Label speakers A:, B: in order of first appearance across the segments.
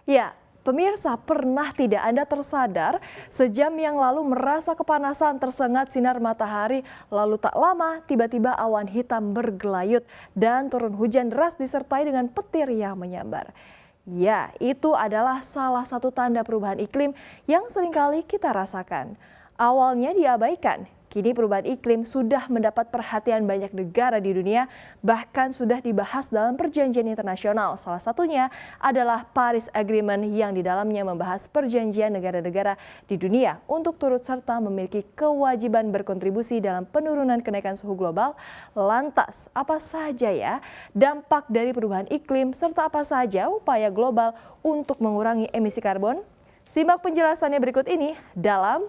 A: Ya, pemirsa, pernah tidak Anda tersadar sejam yang lalu merasa kepanasan tersengat sinar matahari, lalu tak lama tiba-tiba awan hitam bergelayut dan turun hujan deras disertai dengan petir yang menyambar. Ya, itu adalah salah satu tanda perubahan iklim yang seringkali kita rasakan. Awalnya diabaikan, kini perubahan iklim sudah mendapat perhatian banyak negara di dunia, bahkan sudah dibahas dalam perjanjian internasional. Salah satunya adalah Paris Agreement yang di dalamnya membahas perjanjian negara-negara di dunia untuk turut serta memiliki kewajiban berkontribusi dalam penurunan kenaikan suhu global. Lantas, apa saja ya dampak dari perubahan iklim serta apa saja upaya global untuk mengurangi emisi karbon? Simak penjelasannya berikut ini dalam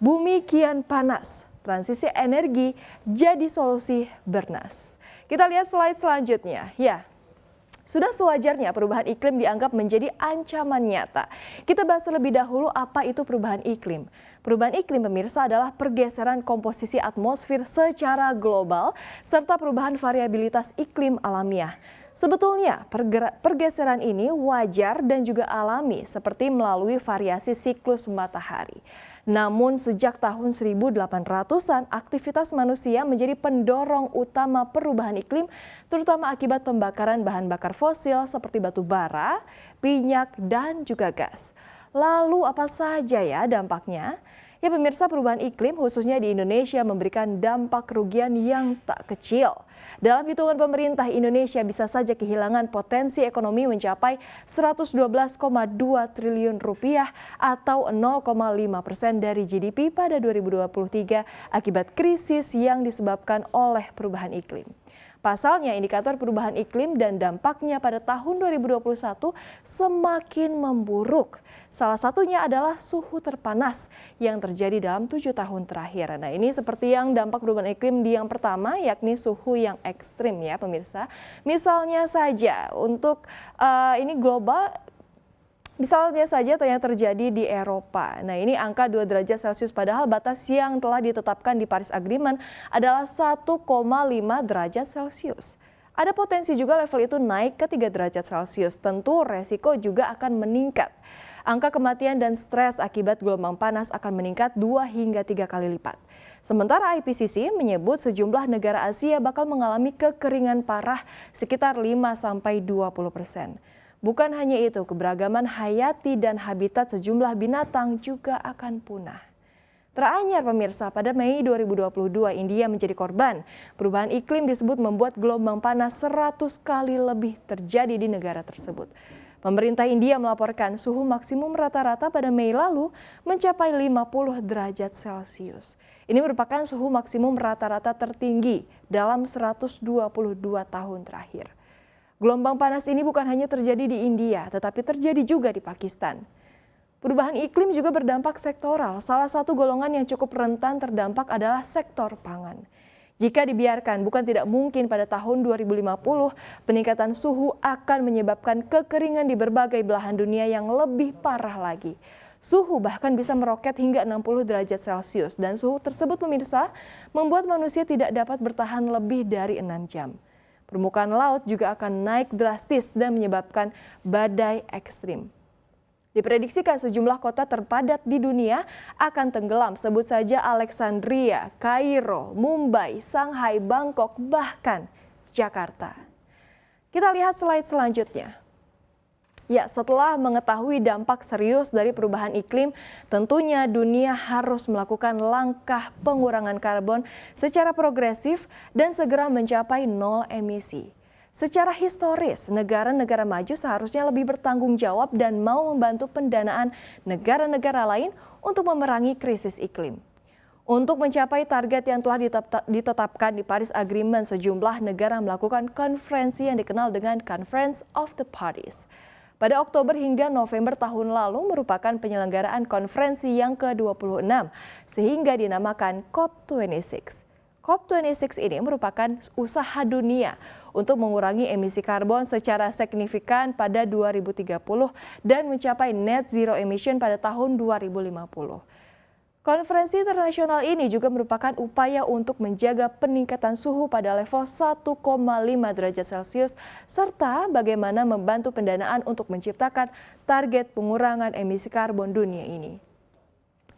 A: Bumi Kian Panas, transisi energi jadi solusi bernas. Kita lihat slide selanjutnya. Ya, sudah sewajarnya perubahan iklim dianggap menjadi ancaman nyata. Kita bahas terlebih dahulu apa itu perubahan iklim. Perubahan iklim, pemirsa, adalah pergeseran komposisi atmosfer secara global serta perubahan variabilitas iklim alamiah. Sebetulnya pergeseran ini wajar dan juga alami seperti melalui variasi siklus matahari. Namun sejak tahun 1800-an aktivitas manusia menjadi pendorong utama perubahan iklim, terutama akibat pembakaran bahan bakar fosil seperti batu bara, minyak, dan juga gas. Lalu apa saja ya dampaknya? Ya pemirsa, perubahan iklim khususnya di Indonesia memberikan dampak kerugian yang tak kecil. Dalam hitungan pemerintah, Indonesia bisa saja kehilangan potensi ekonomi mencapai 112,2 triliun rupiah atau 0,5% dari GDP pada 2023 akibat krisis yang disebabkan oleh perubahan iklim. Pasalnya, indikator perubahan iklim dan dampaknya pada tahun 2021 semakin memburuk. Salah satunya adalah suhu terpanas yang terjadi dalam 7 tahun terakhir. Nah, ini seperti yang dampak perubahan iklim di yang pertama, yakni suhu yang ekstrim ya pemirsa. Misalnya saja untuk ini global. Misalnya saja yang terjadi di Eropa. Nah, ini angka 2 derajat Celcius padahal batas yang telah ditetapkan di Paris Agreement adalah 1,5 derajat Celcius. Ada potensi juga level itu naik ke 3 derajat Celcius. Tentu resiko juga akan meningkat. Angka kematian dan stres akibat gelombang panas akan meningkat 2 hingga 3 kali lipat. Sementara IPCC menyebut sejumlah negara Asia bakal mengalami kekeringan parah sekitar 5-20%. Bukan hanya itu, keberagaman hayati dan habitat sejumlah binatang juga akan punah. Teranyar pemirsa, pada Mei 2022 India menjadi korban. Perubahan iklim disebut membuat gelombang panas 100 kali lebih terjadi di negara tersebut. Pemerintah India melaporkan suhu maksimum rata-rata pada Mei lalu mencapai 50 derajat Celcius. Ini merupakan suhu maksimum rata-rata tertinggi dalam 122 tahun terakhir. Gelombang panas ini bukan hanya terjadi di India, tetapi terjadi juga di Pakistan. Perubahan iklim juga berdampak sektoral. Salah satu golongan yang cukup rentan terdampak adalah sektor pangan. Jika dibiarkan, bukan tidak mungkin pada tahun 2050 peningkatan suhu akan menyebabkan kekeringan di berbagai belahan dunia yang lebih parah lagi. Suhu bahkan bisa meroket hingga 60 derajat Celcius dan suhu tersebut pemirsa membuat manusia tidak dapat bertahan lebih dari 6 jam. Permukaan laut juga akan naik drastis dan menyebabkan badai ekstrim. Diprediksikan sejumlah kota terpadat di dunia akan tenggelam, sebut saja Alexandria, Kairo, Mumbai, Shanghai, Bangkok, bahkan Jakarta. Kita lihat slide selanjutnya. Ya, setelah mengetahui dampak serius dari perubahan iklim, tentunya dunia harus melakukan langkah pengurangan karbon secara progresif dan segera mencapai nol emisi. Secara historis, negara-negara maju seharusnya lebih bertanggung jawab dan mau membantu pendanaan negara-negara lain untuk memerangi krisis iklim. Untuk mencapai target yang telah ditetapkan di Paris Agreement, sejumlah negara melakukan konferensi yang dikenal dengan Conference of the Parties. Pada Oktober hingga November tahun lalu merupakan penyelenggaraan konferensi yang ke-26 sehingga dinamakan COP26. COP26 ini merupakan usaha dunia untuk mengurangi emisi karbon secara signifikan pada 2030 dan mencapai net zero emission pada tahun 2050. Konferensi internasional ini juga merupakan upaya untuk menjaga peningkatan suhu pada level 1,5 derajat Celcius serta bagaimana membantu pendanaan untuk menciptakan target pengurangan emisi karbon dunia ini.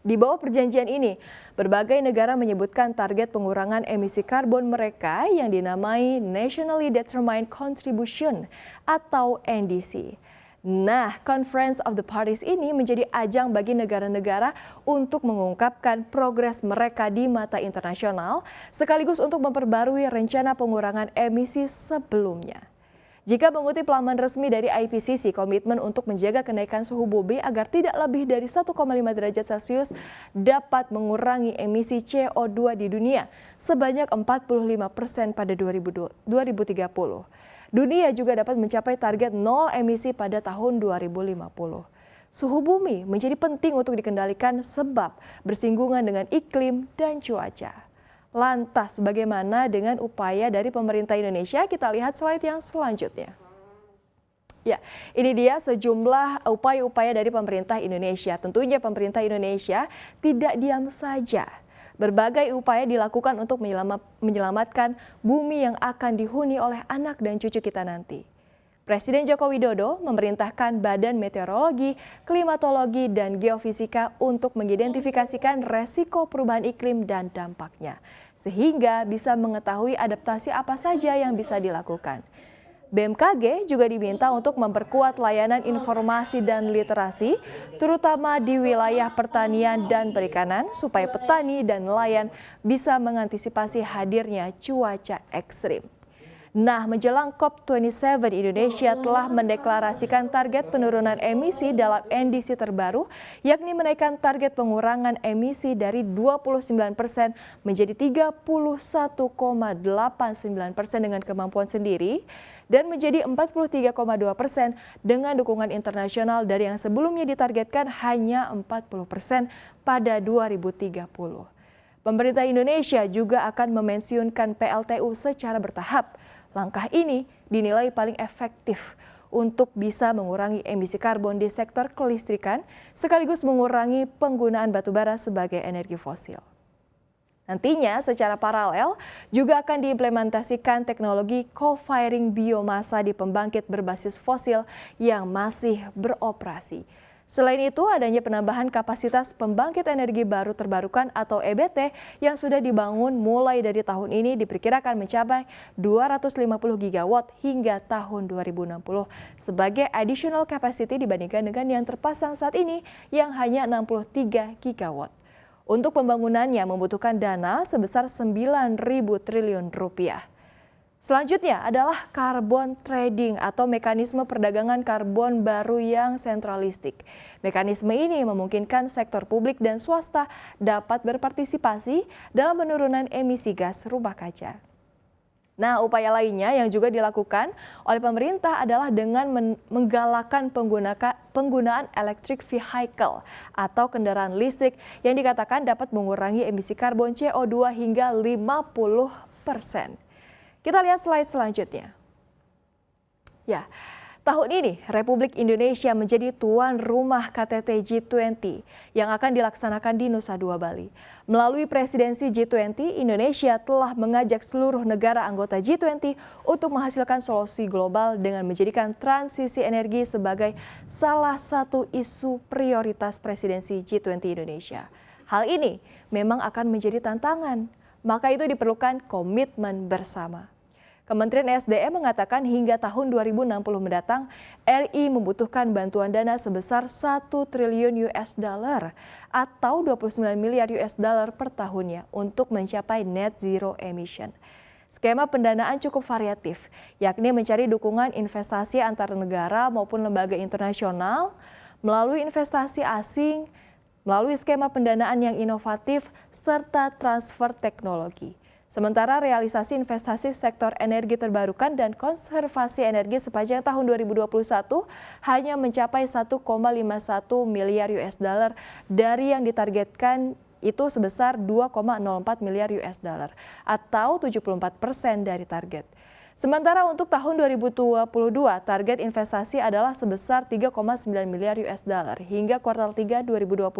A: Di bawah perjanjian ini, berbagai negara menyebutkan target pengurangan emisi karbon mereka yang dinamai Nationally Determined Contribution atau NDC. Nah, Conference of the Parties ini menjadi ajang bagi negara-negara untuk mengungkapkan progres mereka di mata internasional, sekaligus untuk memperbarui rencana pengurangan emisi sebelumnya. Jika mengutip laman resmi dari IPCC, komitmen untuk menjaga kenaikan suhu bumi agar tidak lebih dari 1,5 derajat Celcius dapat mengurangi emisi CO2 di dunia sebanyak 45% pada 2030. Dunia juga dapat mencapai target nol emisi pada tahun 2050. Suhu bumi menjadi penting untuk dikendalikan sebab bersinggungan dengan iklim dan cuaca. Lantas bagaimana dengan upaya dari pemerintah Indonesia? Kita lihat slide yang selanjutnya. Ya, ini dia sejumlah upaya-upaya dari pemerintah Indonesia. Tentunya pemerintah Indonesia tidak diam saja. Berbagai upaya dilakukan untuk menyelamatkan bumi yang akan dihuni oleh anak dan cucu kita nanti. Presiden Joko Widodo memerintahkan Badan Meteorologi, Klimatologi, dan Geofisika untuk mengidentifikasikan resiko perubahan iklim dan dampaknya, sehingga bisa mengetahui adaptasi apa saja yang bisa dilakukan. BMKG juga diminta untuk memperkuat layanan informasi dan literasi, terutama di wilayah pertanian dan perikanan, supaya petani dan nelayan bisa mengantisipasi hadirnya cuaca ekstrim. Nah, menjelang COP27, Indonesia telah mendeklarasikan target penurunan emisi dalam NDC terbaru, yakni menaikkan target pengurangan emisi dari 29% menjadi 31,89% dengan kemampuan sendiri, dan menjadi 43,2% dengan dukungan internasional dari yang sebelumnya ditargetkan hanya 40% pada 2030. Pemerintah Indonesia juga akan memensiunkan PLTU secara bertahap. Langkah ini dinilai paling efektif untuk bisa mengurangi emisi karbon di sektor kelistrikan sekaligus mengurangi penggunaan batubara sebagai energi fosil. Nantinya secara paralel juga akan diimplementasikan teknologi co-firing biomasa di pembangkit berbasis fosil yang masih beroperasi. Selain itu, adanya penambahan kapasitas pembangkit energi baru terbarukan atau EBT yang sudah dibangun mulai dari tahun ini diperkirakan mencapai 250 gigawatt hingga tahun 2060 sebagai additional capacity dibandingkan dengan yang terpasang saat ini yang hanya 63 gigawatt. Untuk pembangunannya membutuhkan dana sebesar 9.000 triliun rupiah. Selanjutnya adalah carbon trading atau mekanisme perdagangan karbon baru yang sentralistik. Mekanisme ini memungkinkan sektor publik dan swasta dapat berpartisipasi dalam penurunan emisi gas rumah kaca. Nah, upaya lainnya yang juga dilakukan oleh pemerintah adalah dengan menggalakkan penggunaan electric vehicle atau kendaraan listrik yang dikatakan dapat mengurangi emisi karbon CO2 hingga 50%. Kita lihat slide selanjutnya. Ya, tahun ini Republik Indonesia menjadi tuan rumah KTT G20 yang akan dilaksanakan di Nusa Dua, Bali. Melalui presidensi G20, Indonesia telah mengajak seluruh negara anggota G20 untuk menghasilkan solusi global dengan menjadikan transisi energi sebagai salah satu isu prioritas presidensi G20 Indonesia. Hal ini memang akan menjadi tantangan, maka itu diperlukan komitmen bersama. Kementerian SDM mengatakan hingga tahun 2060 mendatang, RI membutuhkan bantuan dana sebesar 1 triliun US dollar atau 29 miliar US dollar per tahunnya untuk mencapai net zero emission. Skema pendanaan cukup variatif, yakni mencari dukungan investasi antar negara maupun lembaga internasional, melalui investasi asing, melalui skema pendanaan yang inovatif, serta transfer teknologi. Sementara realisasi investasi sektor energi terbarukan dan konservasi energi sepanjang tahun 2021 hanya mencapai 1,51 miliar US dollar dari yang ditargetkan itu sebesar 2,04 miliar US dollar atau 74% dari target. Sementara untuk tahun 2022, target investasi adalah sebesar 3,9 miliar US dollar. Hingga kuartal 3 2022,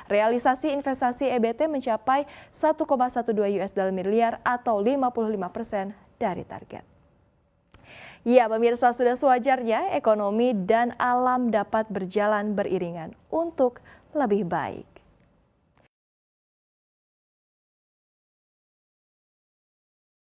A: realisasi investasi EBT mencapai 1,12 US dollar miliar atau 55% dari target. Ya, pemirsa, sudah sewajarnya ekonomi dan alam dapat berjalan beriringan untuk lebih baik.